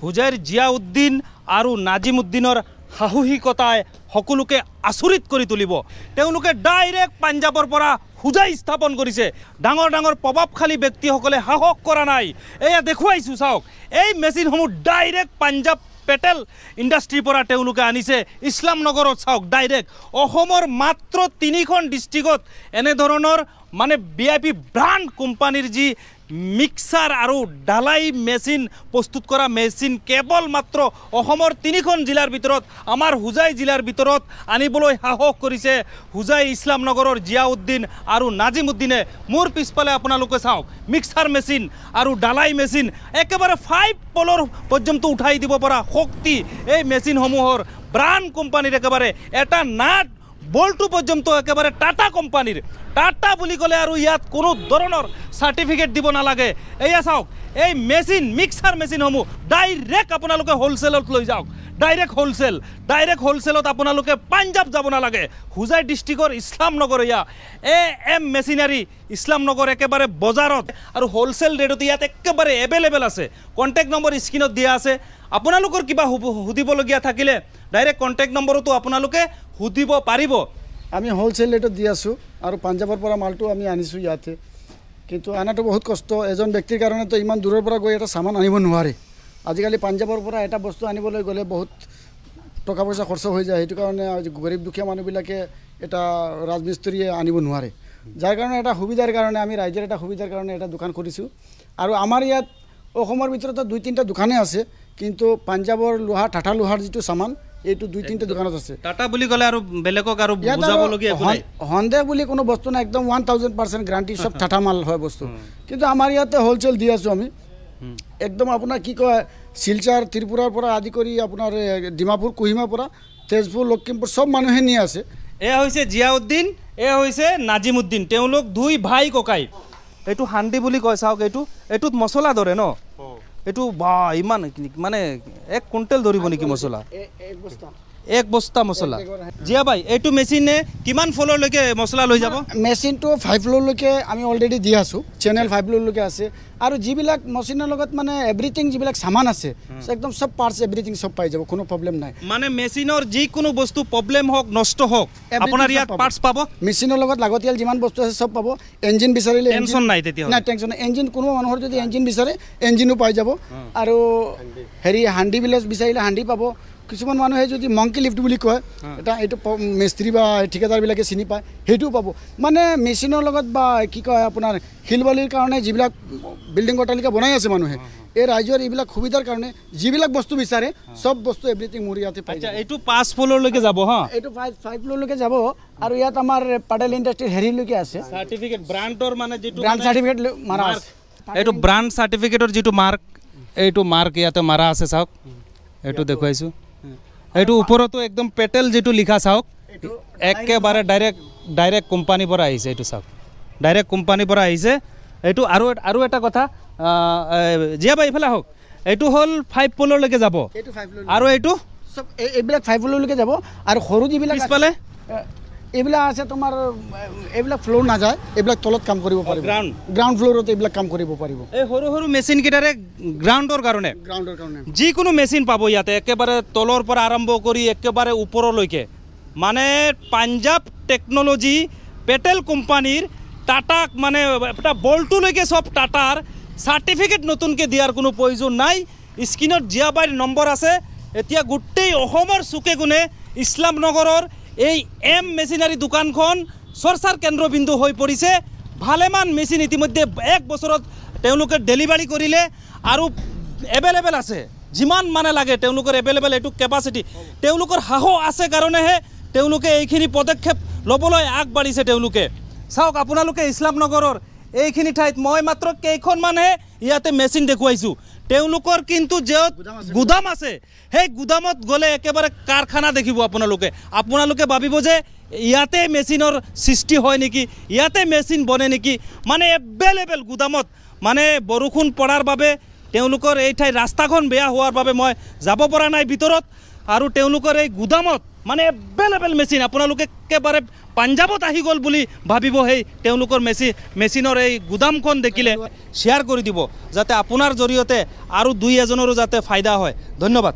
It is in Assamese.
হুজাইৰ জিয়াউদ্দিন আৰু নাজিমুদ্দিনৰ সাহসিকতাই সকলোকে আচৰিত কৰি তুলিব। তেওঁলোকে ডাইৰেক্ট পাঞ্জাবৰ পৰা হুজাই স্থাপন কৰিছে। ডাঙৰ ডাঙৰ প্ৰভাৱশালী ব্যক্তিসকলে সাহস কৰা নাই। এয়া দেখুৱাইছোঁ, চাওক এই মেচিনসমূহ ডাইৰেক্ট পাঞ্জাব পেটেল ইণ্ডাষ্ট্ৰীৰ পৰা তেওঁলোকে আনিছে। ইছলামনগৰত চাওক ডাইৰেক্ট অসমৰ মাত্ৰ 3খন ডিষ্ট্ৰিক্টত এনেধৰণৰ মানে VIP ব্ৰাণ্ড কোম্পানীৰ যি মিক্সাৰ আৰু ডালাই মেচিন প্ৰস্তুত কৰা মেচিন কেৱল মাত্ৰ অসমৰ 3খন জিলাৰ ভিতৰত আমাৰ হুজাই জিলাৰ ভিতৰত আনিবলৈ সাহস কৰিছে হুজাই ইছলামনগৰৰ জিয়াউদ্দিন আৰু নাজিমুদ্দিনে। মোৰ পিছফালে আপোনালোকে চাওক মিক্সাৰ মেচিন আৰু ডালাই মেচিন একেবাৰে 5 পলৰ পৰ্যন্ত উঠাই দিব পৰা শক্তি এই মেচিনসমূহৰ ব্ৰাণ্ড কোম্পানীৰ একেবাৰে এটা নাট বল্টু পৰ্যন্ত একেবাৰে টাটা কোম্পানীৰ। টাটা বুলি ক'লে আৰু ইয়াত কোনো ধৰণৰ চাৰ্টিফিকেট দিব নালাগে। এয়া চাওক এই মেচিন মিক্সাৰ মেচিনসমূহ ডাইৰেক্ট আপোনালোকে হোলচেলত লৈ যাওক। ডাইৰেক্ট হোলচেলত আপোনালোকে পাঞ্জাব যাব নালাগে। হুজাই ডিষ্ট্ৰিক্টৰ ইছলামনগৰ এয়া AM মেচিনাৰী ইছলামনগৰ একেবাৰে বজাৰত আৰু হোলচেল ৰেটত ইয়াত একেবাৰে এভেইলেবল আছে। কণ্টেক্ট নম্বৰ স্ক্ৰীনত দিয়া আছে। আপোনালোকৰ কিবা সুধিবলগীয়া থাকিলে ডাইৰেক্ট কণ্টেক্ট নম্বৰতো আপোনালোকে সুধিব পাৰিব। আমি হোলচেল ৰেটত দি আছোঁ আৰু পাঞ্জাবৰ পৰা মালটো আমি আনিছোঁ ইয়াতে। কিন্তু আনাটো বহুত কষ্ট। এজন ব্যক্তিৰ কাৰণেতো ইমান দূৰৰ পৰা গৈ এটা সামান আনিব নোৱাৰে। আজিকালি পাঞ্জাবৰ পৰা এটা বস্তু আনিবলৈ গ'লে বহুত টকা পইচা খৰচ হৈ যায়। সেইটো কাৰণে গৰীব দুখীয়া মানুহবিলাকে এটা ৰাজমিস্ত্ৰীয়ে আনিব নোৱাৰে। যাৰ কাৰণে এটা সুবিধাৰ কাৰণে আমি ৰাইজৰ এটা সুবিধাৰ কাৰণে এটা দোকান কৰিছোঁ। আৰু আমাৰ ইয়াত অসমৰ ভিতৰতো 2-3টা দোকানেই আছে, কিন্তু পাঞ্জাবৰ লোহা টাটা লোহাৰ যিটো সামান এইটো 2-3টা দোকানত আছে। টাটা বুলি ক'লে আৰু বেলেগক আৰু বুজাবলগীয়া একো নাই। সন্দেহ বুলি কোনো বস্তু নাই, একদম 1000% গ্যাৰাণ্টি, সব টাটা মাল হয় বস্তু। কিন্তু আমাৰ ইয়াতে হোলচেল দি আছোঁ আমি একদম। আপোনাৰ কি কয় শিলচৰ ত্ৰিপুৰাৰ পৰা আদি কৰি আপোনাৰ ডিমাপুৰ কোহিমাৰ পৰা তেজপুৰ লখিমপুৰ সব মানুহে নিয়ে আছে। এয়া হৈছে জিয়াউদ্দিন, এয়া হৈছে নাজিমুদ্দিন। তেওঁলোক 2 ভাই ককাই। এইটো হাণ্ডি বুলি কয়, চাওক এইটোত মছলা ধৰে ন। এইটো বা ইমান মানে 1 কুইণ্টেল ধৰিব নেকি মছলা? 1 বস্তা মছলা। জিয়া ভাই এইটো মেচিনে কিমান ফ্ল'ৰলৈকে মছলা লৈ যাব? মেচিনটো 5 ফ্ল'ৰলৈকে আমি অলৰেডি দি আছোঁ। চেনেল 5 ফ্ল'ৰলৈকে আছে। আৰু যিবিলাক মেচিনৰ লগত মানে এভৰিথিং যিবিলাক সামান আছে একদম সব পাৰ্টছ এভৰিথিং সব পাই যাব, কোনো প্ৰব্লেম নাই। মানে মেচিনৰ যিকোনো বস্তু প্ৰব্লেম হওক নষ্ট হওক আপোনাৰ ইয়াত পাৰ্টছ পাব। মেচিনৰ লগত লাগতিয়াল যিমান বস্তু আছে সব পাব। ইঞ্জিন বিচাৰিলে টেনশ্যন নাই তেতিয়া নাই, টেনশ্যন নাই। ইঞ্জিন কোনো মানুহৰ যদি ইঞ্জিন বিচাৰে ইঞ্জিনো পাই যাব। আৰু হেৰি হাণ্ডিবিলাক বিচাৰিলে হাণ্ডি পাব। কিছুমান মানুহে যদি মংকি লিফ্ট বুলি কয় এটা, এইটো মিস্ত্ৰী বা ঠিকাদাৰবিলাকে চিনি পায়, সেইটোও পাব। মানে মেচিনৰ লগত বা কি কয় আপোনাৰ শিলবালিৰ কাৰণে যিবিলাক বিল্ডিং অট্টালিকা বনাই আছে মানুহে, এই ৰাইজৰ এইবিলাক সুবিধাৰ কাৰণে যিবিলাক বস্তু বিচাৰে সব বস্তু এভৰিথিং মোৰ ইয়াতে পাই যায়। এইটো 5 ফ্ল'ৰলৈকে যাব হা? এইটো 5 ফ্ল'ৰলৈকে যাব। আৰু ইয়াত আমাৰ পাটেল ইণ্ডাষ্ট্ৰীৰ হেৰিলৈকে আছে চাৰ্টিফিকেট ব্ৰাণ্ডৰ, মানে যিটো ব্ৰাণ্ড চাৰ্টিফিকেট মাৰা আছে। এইটো ব্ৰাণ্ড চাৰ্টিফিকেটৰ যিটো মাৰ্ক, এইটো মাৰ্ক ইয়াতে মাৰা আছে। চাওক এইটো দেখুৱাইছোঁ। এইটো ওপৰতো একদম পেটেল যিটো লিখা, চাওক একেবাৰে ডাইৰেক্ট কোম্পানীৰ পৰা আহিছে। এইটো চাওক ডাইৰেক্ট কোম্পানীৰ পৰা আহিছে। এইটো আৰু এটা কথা জিয়া ভাই এইফালে আহক। এইটো হ'ল 5 ফ্ল'ৰলৈকে যাব আৰু এইটো সব এইবিলাক 5 ফ্ল'ৰলৈকে যাব। আৰু সৰু যিবিলাক পিছফালে এইবিলাক আছে তোমাৰ এইবিলাক ফ্ল'ৰ নাযায়, এইবিলাক তলত কাম কৰিব পাৰিব। গ্ৰাউণ্ড ফ্ল'ৰত এইবিলাক কাম কৰিব পাৰিব। এই সৰু মেচিন কেইটাৰে গ্ৰাউণ্ডৰ কাৰণে যিকোনো মেচিন পাব ইয়াতে, একেবাৰে তলৰ পৰা আৰম্ভ কৰি একেবাৰে ওপৰলৈকে। মানে পাঞ্জাব টেকন'লজি পেটেল কোম্পানীৰ টাটাক মানে এটা বল্টুলৈকে সব টাটাৰ চাৰ্টিফিকেট নতুনকৈ দিয়াৰ কোনো প্ৰয়োজন নাই। স্ক্ৰীনত জিয়া বাইৰ নম্বৰ আছে। এতিয়া গোটেই অসমৰ চুকে কোণে ইছলামনগৰৰ এই M মেচিনাৰী দোকানখন চৰ্চাৰ কেন্দ্ৰবিন্দু হৈ পৰিছে। ভালেমান মেচিন ইতিমধ্যে 1 বছৰত তেওঁলোকে ডেলিভাৰী কৰিলে আৰু এভেইলেবল আছে। যিমান মানে লাগে তেওঁলোকৰ এভেইলেবল, এইটো কেপাচিটি। তেওঁলোকৰ সাহস আছে কাৰণেহে তেওঁলোকে এইখিনি পদক্ষেপ ল'বলৈ আগবাঢ়িছে। তেওঁলোকে চাওক আপোনালোকে ইছলামনগৰৰ এইখিনি ঠাইত মই মাত্ৰ কেইখনমানহে ইয়াতে মেচিন দেখুৱাইছোঁ। তেওঁলোকৰ কিন্তু য'ত গুদাম আছে সেই গুদামত গ'লে একেবাৰে কাৰখানা দেখিব আপোনালোকে ভাবিব যে ইয়াতে মেচিনৰ সৃষ্টি হয় নেকি, ইয়াতে মেচিন বনে নেকি। মানে এভেইলেবল গুদামত, মানে বৰষুণ পৰাৰ বাবে তেওঁলোকৰ এই ঠাই ৰাস্তাখন বেয়া হোৱাৰ বাবে মই যাব পৰা নাই ভিতৰত। আৰু তেওঁলোকৰ এই গুদামত মানে এভেইলেবল মেচিন আপোনালোকে একেবাৰে পাঞ্জাৱত আহি গ'ল বুলি ভাবিব সেই তেওঁলোকৰ মেচিনৰ এই গুদামখন দেখিলে শ্বেয়াৰ কৰি দিব যাতে আপোনাৰ জৰিয়তে আৰু দুই এজনৰো যাতে ফাইদা হয় ধন্যবাদ